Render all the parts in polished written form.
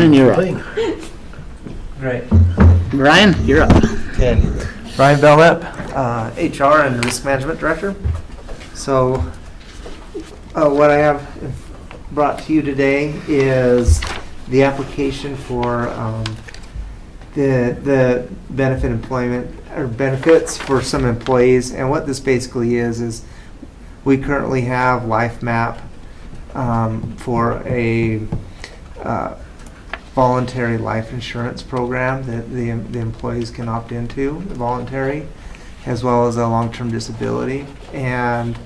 Brian, you're up. Great. Brian, you're up. Okay. Brian Belknap, HR and Risk Management Director. So what I have brought to you today is the application for the benefit employment or benefits for some employees. And what this basically is we currently have LifeMap for a voluntary life insurance program that the employees can opt into, voluntary, as well as a long-term disability. And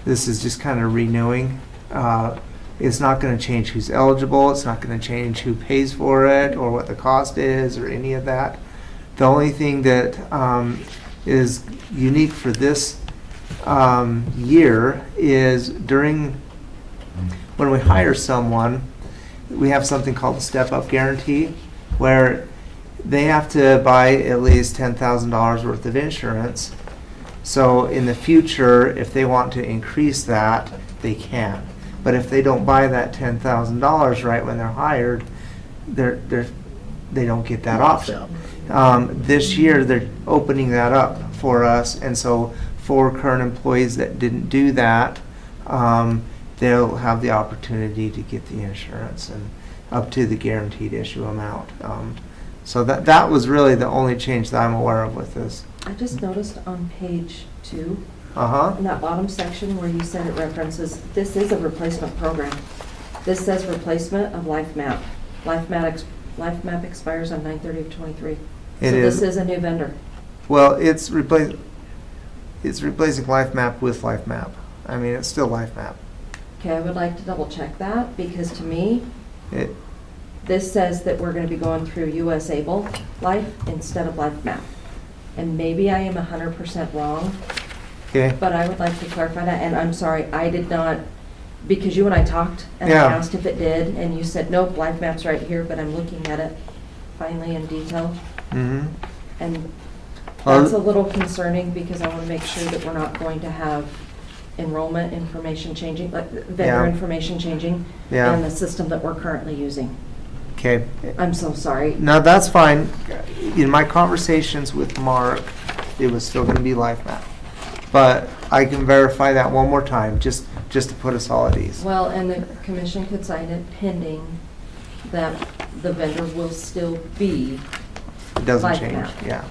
this is just kind of renewing. It's not going to change who's eligible. It's not going to change who pays for it or what the cost is or any of that. The only thing that is unique for this year is when we hire someone, we have something called the step-up guarantee, where they have to buy at least $10,000 worth of insurance. So in the future, if they want to increase that, they can. But if they don't buy that $10,000 right when they're hired, they don't get that option. This year, they're opening that up for us, and so for current employees that didn't do that, they'll have the opportunity to get the insurance and up to the guaranteed issue amount. So that was really the only change that I'm aware of with this. I just noticed on page 2, in that bottom section where you said it references, this is a replacement program. This says replacement of LifeMap. LifeMap expires on 9/30/23. So this is a new vendor. Well, it's replacing LifeMap with LifeMap. I mean, it's still LifeMap. Okay, I would like to double check that, because to me, this says that we're going to be going through US Able Life instead of LifeMap. And maybe I am 100% wrong, Okay. but I would like to clarify that. And I'm sorry, I did not, because you and I talked, and Yeah. I asked if it did, and you said, nope, LifeMap's right here, but I'm looking at it finally in detail. Mm-hmm. And that's a little concerning, because I want to make sure that we're not going to have enrollment information changing, like vendor Yeah. information changing Yeah. in the system that we're currently using. Okay. I'm so sorry. No, that's fine. In my conversations with Mark, it was still going to be LifeMap. But I can verify that one more time, just to put us all at ease. Well, and the commission could sign it pending that the vendor will still be It doesn't LifeMap. change. Yeah.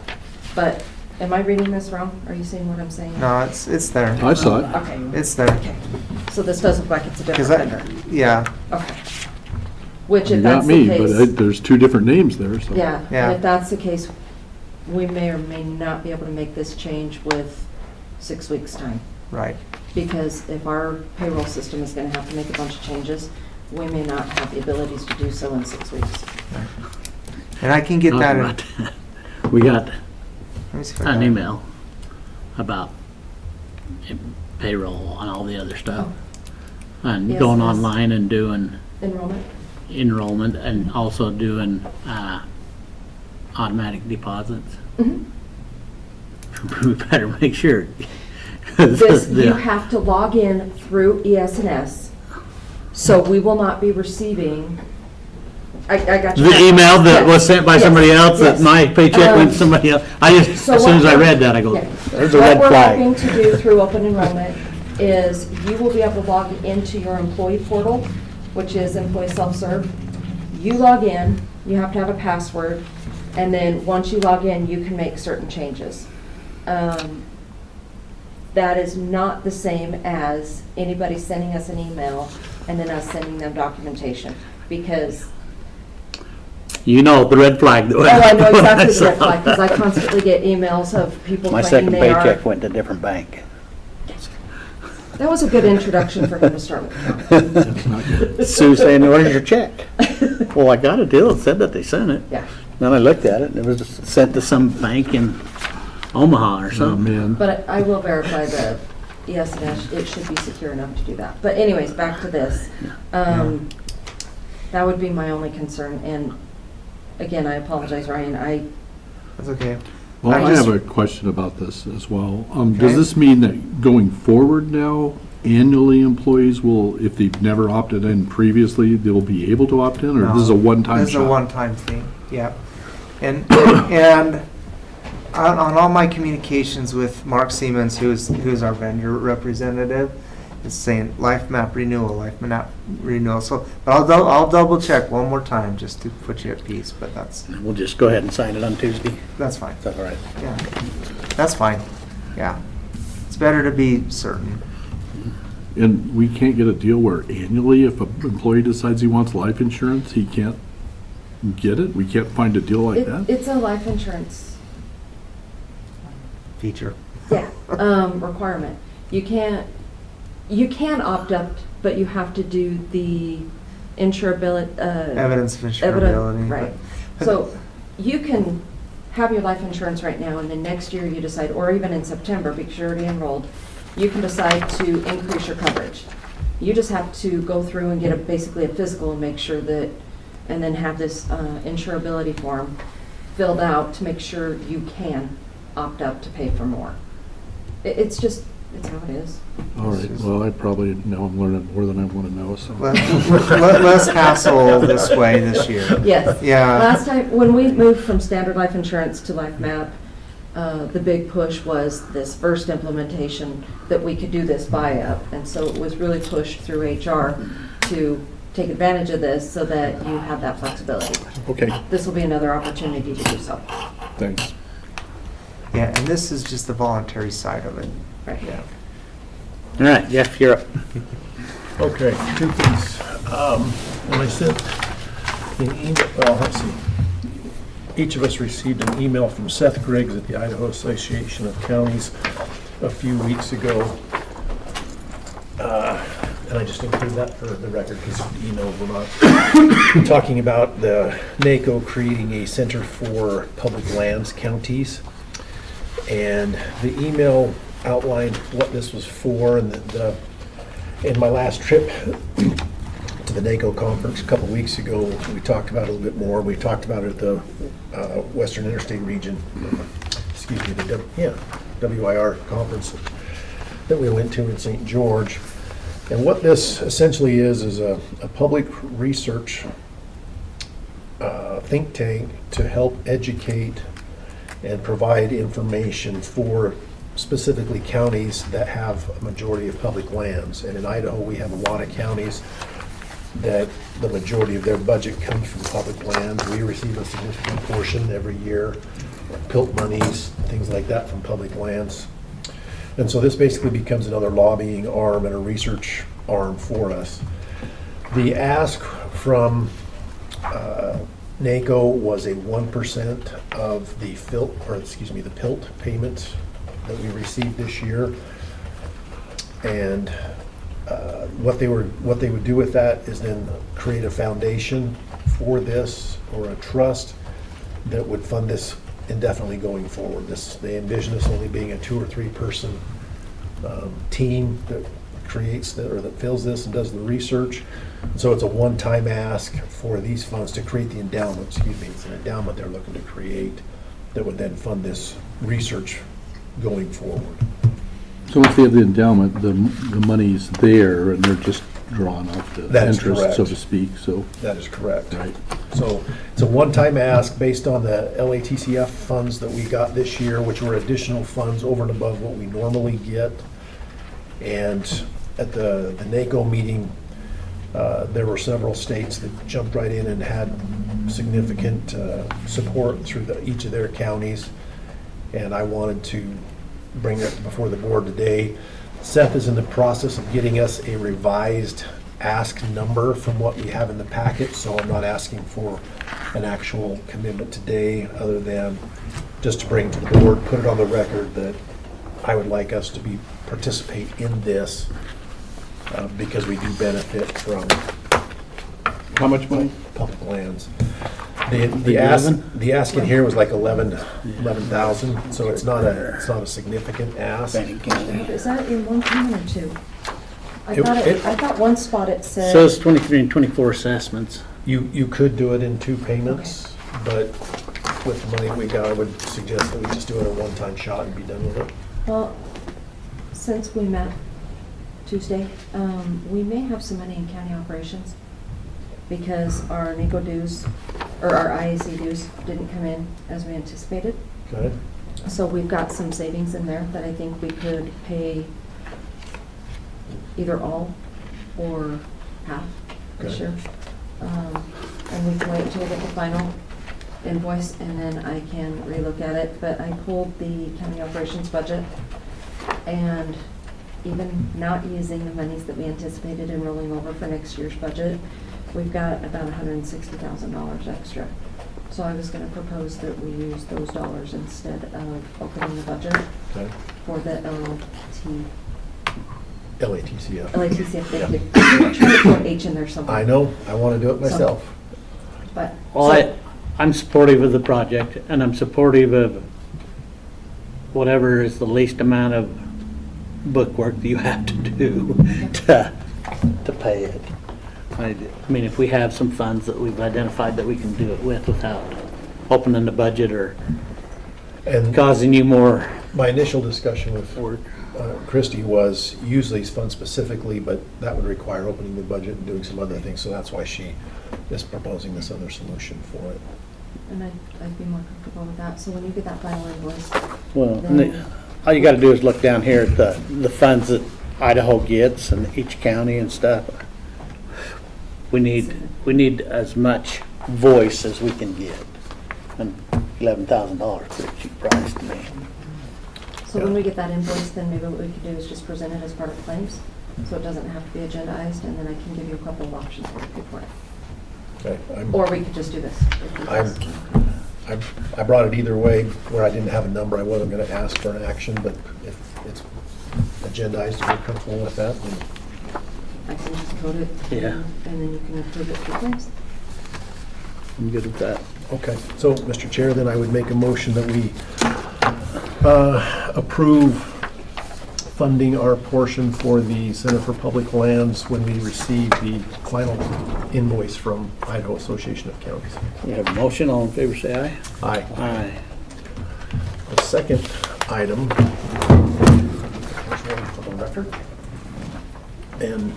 But am I reading this wrong? Are you seeing what I'm saying? No, it's there. I saw it. Okay. It's there. Okay. So this does look like it's a different 'Cause I- vendor. Yeah. Okay. Which, You if got that's me, the but case, there's two different names there, so. yeah, Yeah. and if that's the case, we may or may not be able to make this change with 6 weeks' time. Right. Because if our payroll system is going to have to make a bunch of changes, we may not have the abilities to do so in 6 weeks. And I can get that. In, Talk about that. We got let me see if I got an it. email about payroll and all the other stuff. And Yes, going yes. online and doing Enrollment? enrollment and also doing automatic deposits. Mhm. We better make sure. This, you have to log in through ES&S, so we will not be receiving, I got you. The email that Yes, was sent by yes, somebody else, yes. that my paycheck went to somebody else. So As soon as I what- read that, I go, Yeah. there's a red What we're flag. hoping to do through open enrollment is you will be able to log into your employee portal, which is employee self-serve. You log in, you have to have a password, and then once you log in, you can make certain changes. That is not the same as anybody sending us an email and then us sending them documentation, because You know, the red flag. oh, I know exactly the red flag, because I constantly get emails of people My claiming second they are. paycheck went to a different bank. That was a good introduction for him to start with. Sue saying, where's your check? Well, I got a deal that said that they sent it. Yeah, Then I looked at it, and it was sent to Some bank in Omaha or Oh, something. man. but I will verify the ES&S, it should be secure enough to do that. But anyways, back to this. That would be my only concern, and again, I apologize, Ryan, That's okay. Well, I I just- have a question about this as well. Okay. Does this mean that going forward now, annually employees will, if they've never opted in previously, they'll be able to opt in, or No. this is a one-time shot? This is a one-time thing, yeah. And on all my communications with Mark Siemens, who's our vendor representative, is saying life map renewal, life map renewal. So, but I'll double check one more time just to put you at peace, but We'll just go ahead and sign it on Tuesday. that's fine. Is that all right? Yeah, that's fine, yeah. It's better to be certain. And we can't get a deal where annually, if an employee decides he wants life insurance, he can't get it? We can't find a deal like that? It's a life insurance, Feature. yeah, requirement. You can opt up, but you have to do the insurability, Evidence of insurability. right. So you can have your life insurance right now, and then next year you decide, or even in September, because you're already enrolled, you can decide to increase your coverage. You just have to go through and get basically a physical and make sure that, and then have this insurability form filled out to make sure you can opt up to pay for more. It's how it is. All right, well, now I'm learning more than I want to know, so. Less hassle this way this year. Yes. Yeah. Last time, when we moved from standard life insurance to life map, the big push was this first implementation that we could do this buy-up. And so it was really pushed through HR to take advantage of this so that you have that flexibility. Okay, This will be another opportunity to do so. thanks. Yeah, and this is just the voluntary side of it. Right. Yeah. All right, Jeff, you're up. Okay, two things. When I sent an email, well, let's see. Each of us received an email from Seth Griggs at the Idaho Association of Counties a few weeks ago. And I just include that for the record because the emails were not talking about the NACO creating a Center for Public Lands Counties. And the email outlined what this was for, and in my last trip to the NACO conference a couple weeks ago, we talked about it a little bit more. We talked about it at the Western Interstate Region, the WIR conference that we went to in St. George. And what this essentially is a public research think tank to help educate and provide information for specifically counties that have a majority of public lands. And in Idaho, we have a lot of counties that the majority of their budget comes from public lands. We receive a significant portion every year, PILT monies, things like that from public lands. And so this basically becomes another lobbying arm and a research arm for us. The ask from NACO was a 1% of the the PILT payments that we received this year. And what they would do with that is then create a foundation for this, or a trust that would fund this indefinitely going forward. They envision this only being a 2 or 3 person team that creates that fills this and does the research. So it's a one-time ask for these funds to create the endowment. It's an endowment they're looking to create that would then fund this research going forward. So once they have the endowment, the money's there, and they're just drawing off the That is interest, correct. so to speak, so. That is correct. Right. So it's a one-time ask based on the LATCF funds that we got this year, which were additional funds over and above what we normally get. And at the NACO meeting, there were several states that jumped right in and had significant support through each of their counties. And I wanted to bring that before the board today. Seth is in the process of getting us a revised ask number from what we have in the packet, so I'm not asking for an actual commitment today, other than just to bring to the board, put it on the record that I would like us to participate in this because we do benefit from How much money? public lands. The ask in here was like 11,000, so it's not a significant ask. Is that in one payment or two? I It- thought one spot it said. Says 23 and 24 assessments. You could do it in 2 payments, but with the money we got, I would suggest that we just do it a one-time shot and be done with it. Well, since we met Tuesday. We may have some money in county operations because our NACO dues, or our IAC dues, didn't come in as we anticipated. Okay. So we've got some savings in there that I think we could pay either all or half this Okay. year. And we can wait until we get the final invoice and then I can relook at it. But I pulled the county operations budget, and even not using the monies that we anticipated and rolling over for next year's budget, we've got about $160,000 extra. So I was going to propose that we use those dollars instead of opening the budget Okay. for the LATCF. LATCF. Thank you. I'm trying to put H in there somewhere. I know, I want to do it myself. But, Well, I'm supportive of the project, and I'm supportive of whatever is the least amount of bookwork that you have to do to pay it. I mean, if we have some funds that we've identified that we can do it with without opening the budget or And causing you more my initial discussion with work. Christie was use these funds specifically, but that would require opening the budget and doing some other things, so that's why she is proposing this other solution for it. and I'd be more comfortable with that. So when you get that final invoice, Well, all you gotta do is look down here at the funds that Idaho gets and each county and stuff. We need as much voice as we can get. And $11,000 is a pretty cheap price to me. so when we get that invoice, then maybe what we could do is just present it as part of claims, so it doesn't have to be agendized, and then I can give you a couple of options for it. Okay, Or we could just do this. I brought it either way, where I didn't have a number, I wasn't gonna ask for an action, but if it's agendized, if you're comfortable with that, then I can just code it. Yeah. And then you can approve it through claims. I'm good with that. okay. So, Mr. Chair, then I would make a motion that we approve funding our portion for the Center for Public Lands when we receive the final invoice from Idaho Association of Counties. We have a motion, all in favor say aye. Aye. Aye. The second item, for the record, and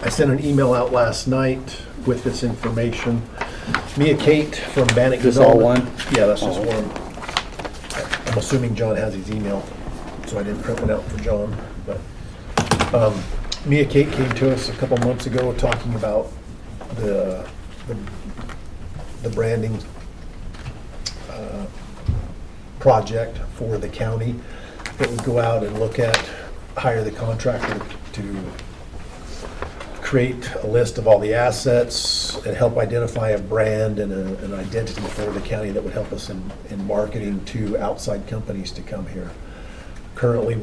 I sent an email out last night with this information. Mia Kate from Bannock This all Development. one? Yeah, that's just Oh, okay. one. I'm assuming John has his email, so I didn't print one out for John, but Mia Kate came to us a couple months ago talking about the branding project for the county that would go out and look at, hire the contractor to create a list of all the assets and help identify a brand and an identity for the county that would help us in marketing to outside companies to come here. Currently,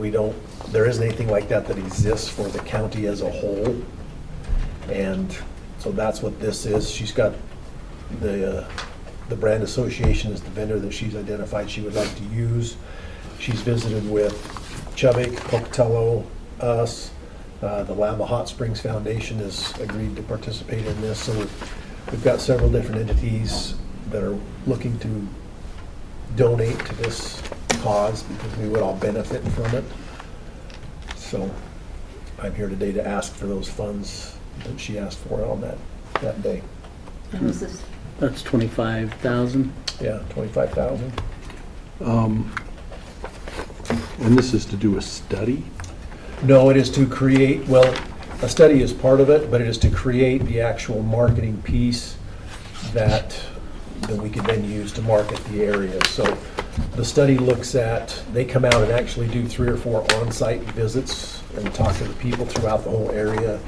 there isn't anything like that that exists for the county as a whole. And so that's what this is. She's got the brand association as the vendor that she's identified she would like to use. She's visited with Chubbuck, Pocatello, us. The Lama Hot Springs Foundation has agreed to participate in this. So we've got several different entities that are looking to donate to this cause because we would all benefit from it. So I'm here today to ask for those funds that she asked for on that day. And this is, That's 25,000. Yeah, 25,000. And this is to do a study? No, it is to create, well, a study is part of it, but it is to create the actual marketing piece that we could then use to market the area. So the study looks at, they come out and actually do 3 or 4 on-site visits and talk to the people throughout the whole area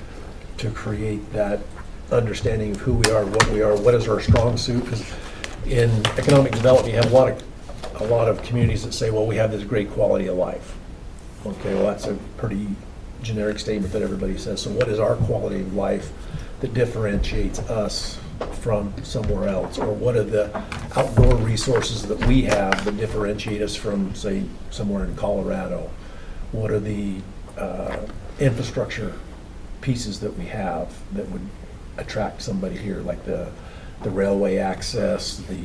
to create that understanding of who we are, what is our strong suit. Because in economic development, you have a lot of communities that say, well, we have this great quality of life. Okay, well, that's a pretty generic statement that everybody says. So what is our quality of life that differentiates us from somewhere else? Or what are the outdoor resources that we have that differentiate us from, say, somewhere in Colorado? What are the infrastructure pieces that we have that would attract somebody here, like the railway access, the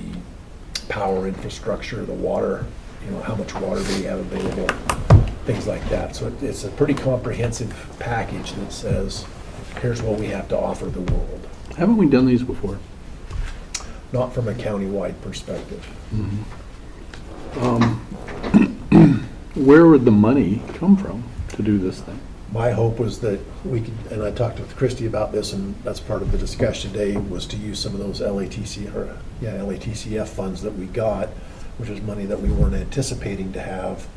power infrastructure, the water, how much water do we have available? things like that. So it's a pretty comprehensive package that says, here's what we have to offer the world, Haven't we done these before? not from a countywide perspective. Where would the money come from to do this thing? My hope was that we could, and I talked with Christie about this, and that's part of the discussion today, was to use some of those LATCF funds that we got, which is money that we weren't anticipating to have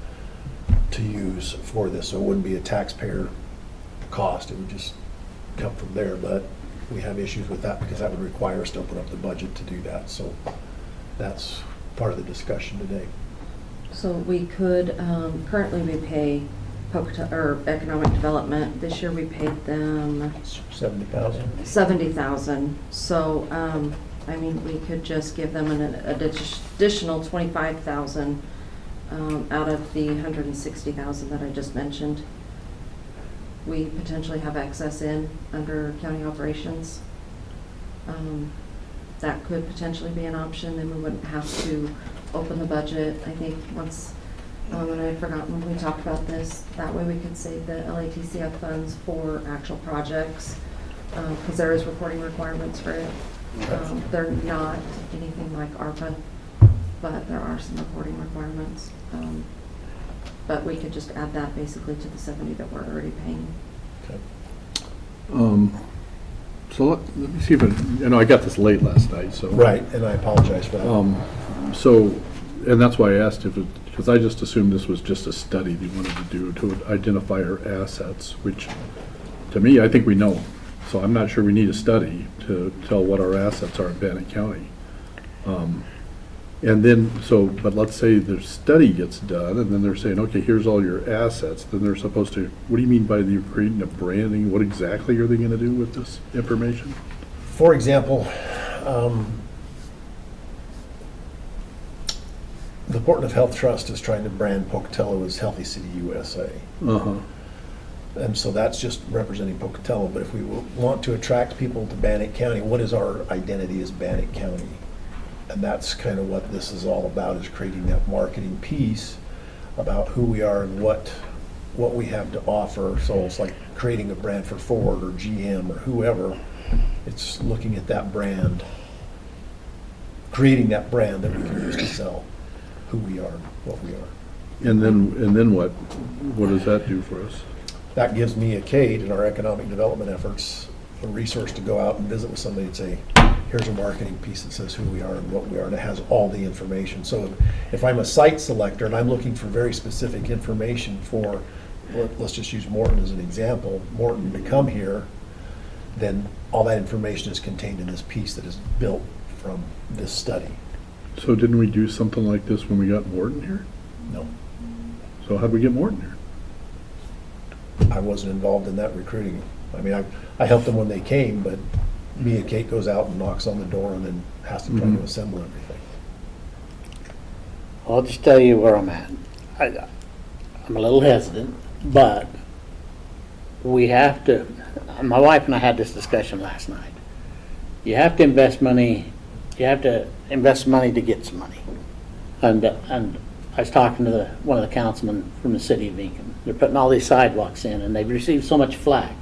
to use for this. So it wouldn't be a taxpayer cost, it would just come from there. But we have issues with that because that would require us to open up the budget to do that. So that's part of the discussion today. So we could, currently we pay or Economic Development, this year we paid them 70,000. 70,000. So, I mean, we could just give them an additional 25,000 out of the 160,000 that I just mentioned. We potentially have excess in under county operations. That could potentially be an option, and we wouldn't have to open the budget. I think once, and I had forgotten when we talked about this, that way we could save the LATCF funds for actual projects, because there is reporting requirements for it. They're not anything like ARPA, but there are some reporting requirements. But we could just add that basically to the 70 that we're already paying. Okay. So let me see if I know I got this late last night, so. Right, and I apologize for that. So, and that's why I asked if it, because I just assumed this was just a study they wanted to do to identify our assets, which, to me, I think we know. So I'm not sure we need a study to tell what our assets are in Bannock County. And then, but let's say the study gets done, and then they're saying, okay, here's all your assets, then they're supposed to, what do you mean by the creating a branding? What exactly are they gonna do with this information? For example, the Portland Health Trust is trying to brand Pocatello as Healthy City USA. Uh-huh. And so that's just representing Pocatello. But if we want to attract people to Bannock County, what is our identity as Bannock County? And that's kind of what this is all about, is creating that marketing piece about who we are and what we have to offer. So it's like creating a brand for Ford or GM or whoever. It's looking at that brand, creating that brand that we can use to sell who we are, what we are. And then what? What does that do for us? That gives me, a Kate, in our economic development efforts, a resource to go out and visit with somebody and say, here's a marketing piece that says who we are and what we are, and it has all the information. So if I'm a site selector and I'm looking for very specific information for, let's just use Morton as an example, Morton to come here, then all that information is contained in this piece that is built from this study. So didn't we do something like this when we got Morton here? No, So how'd we get Morton here? I wasn't involved in that recruiting. I mean, I helped them when they came, but me and Kate goes out and knocks on the door and then has to try to assemble everything. I'll just tell you where I'm at. I'm a little hesitant, but we have to, my wife and I had this discussion last night. You have to invest money to get some money. And I was talking to one of the councilmen from the city of Beacon. They're putting all these sidewalks in, and they've received so much flack.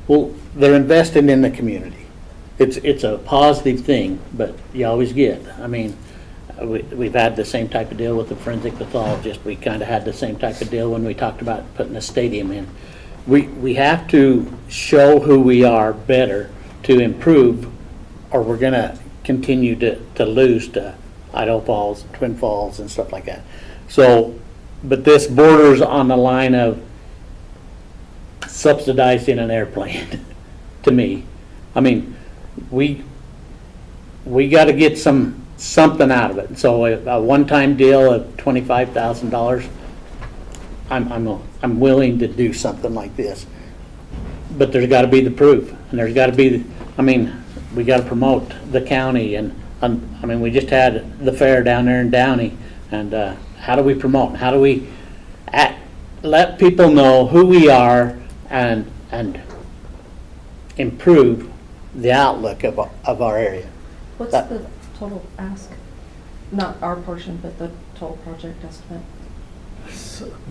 Well, they're investing in the community. It's a positive thing, but you always get. I mean, we've had the same type of deal with the forensic pathologist. We kind of had the same type of deal when we talked about putting a stadium in. We have to show who we are better to improve, or we're going to continue to lose to Idaho Falls, Twin Falls, and stuff like that. So, but this borders on the line of subsidizing an airplane, to me. I mean, we got to get something out of it. So a one-time deal of $25,000, I'm willing to do something like this. But there's got to be the proof, and there's got to be, we got to promote the county, and we just had the fair down there in Downey, and how do we promote? How do we let people know who we are and improve the outlook of our area? What's the total ask? Not our portion, but the total project estimate.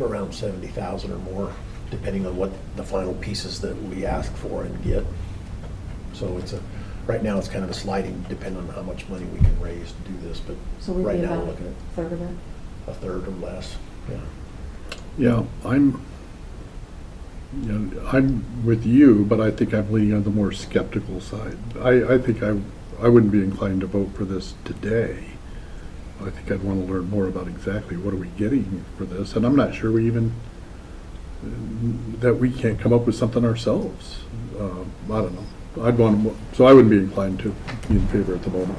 around 70,000 or more, depending on what the final pieces that we ask for and get. So right now it's kind of a sliding, depending on how much money we can raise to do this, but So we'd right be now we're about looking a third of it? at a third or less, yeah. Yeah, I'm with you, but I think I'm leaning on the more skeptical side. I think I wouldn't be inclined to vote for this today. I think I'd want to learn more about exactly what are we getting for this, and I'm not sure that we can't come up with something ourselves. I don't know. So I wouldn't be inclined to be in favor at the moment.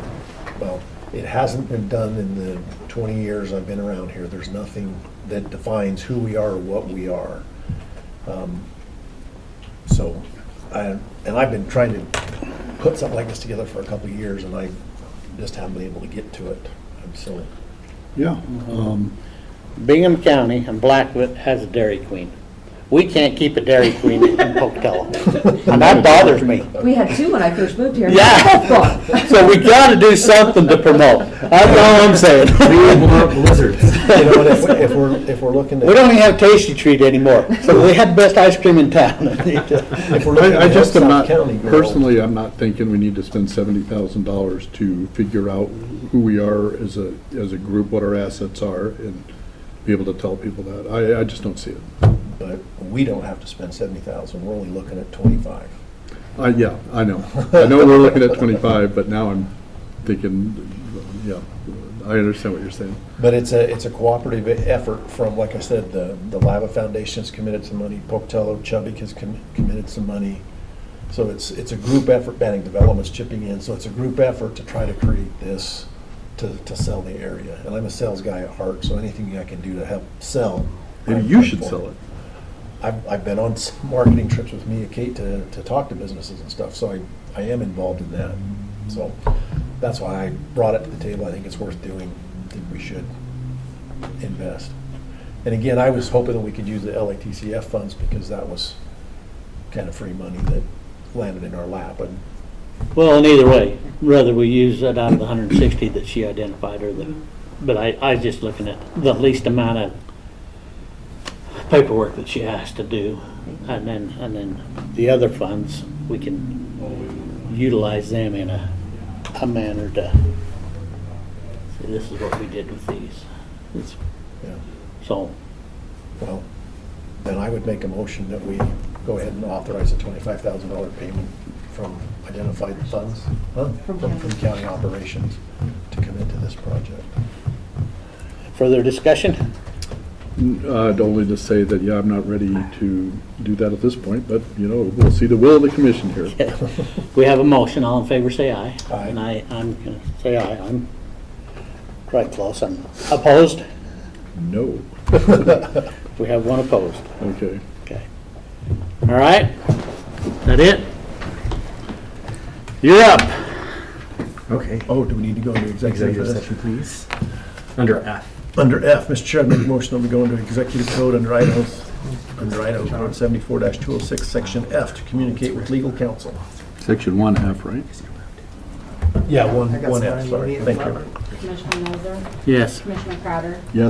Well, it hasn't been done in the 20 years I've been around here. There's nothing that defines who we are or what we are. I've been trying to put something like this together for a couple of years, and I just haven't been able to get to it. So, Yeah. Bingham County and Blackfoot has a Dairy Queen. We can't keep a Dairy Queen in Pocatello, and that bothers me. We had two when I first moved here. Yeah. So we gotta do something to promote. That's all I'm saying. Blizzards. you know, and if we're looking We at, don't even have Tasty Treat anymore, so we had the best ice cream in town. if we're looking I at just am South not, County girls, personally, I'm not thinking we need to spend $70,000 to figure out who we are as a group, what our assets are, and be able to tell people that. I just don't see it. but we don't have to spend 70,000. We're only looking at 25. Yeah, I know. I know we're looking at 25, but now I'm thinking, yeah, I understand what you're saying. But it's a cooperative effort from, like I said, the Lava Foundation's committed some money, Pocatello Chubbuck has committed some money. So it's a group effort, Bannock Development's chipping in, so it's a group effort to try to create this, to sell the area. And I'm a sales guy at heart, so anything I can do to help sell. Maybe you should sell it. I've been on some marketing trips with Mia Kate to talk to businesses and stuff, so I am involved in that. So that's why I brought it to the table. I think it's worth doing. I think we should invest. And again, I was hoping that we could use the LATCF funds because that was kind of free money that landed in our lap. And Well, and either way, whether we use it out of the 160 that she identified but I was just looking at the least amount of paperwork that she has to do. And then the other funds, we can utilize them in a manner to say, this is what we did with these. yeah, So, well, then I would make a motion that we go ahead and authorize a $25,000 payment from identified funds, from county operations to commit to this project. further discussion? Only to say that, yeah, I'm not ready to do that at this point, but, we'll see the will of the commission here. We have a motion. All in favor, say aye. Aye. And I'm going to say aye. I'm quite close. I'm opposed. No. We have one opposed. Okay. Okay. All right. That it? You're up. Okay. Oh, do we need to go into executive Executive session? session, please. Under F. Under F, Mr. Chair, I make a motion that we go into executive code under Idaho Code 74-206, Section F, to communicate with legal counsel. Section 1F, right? Yeah, I got one some F, sorry, money. thank you. Commissioner Moser, Yes. Commissioner Crowder, Yes.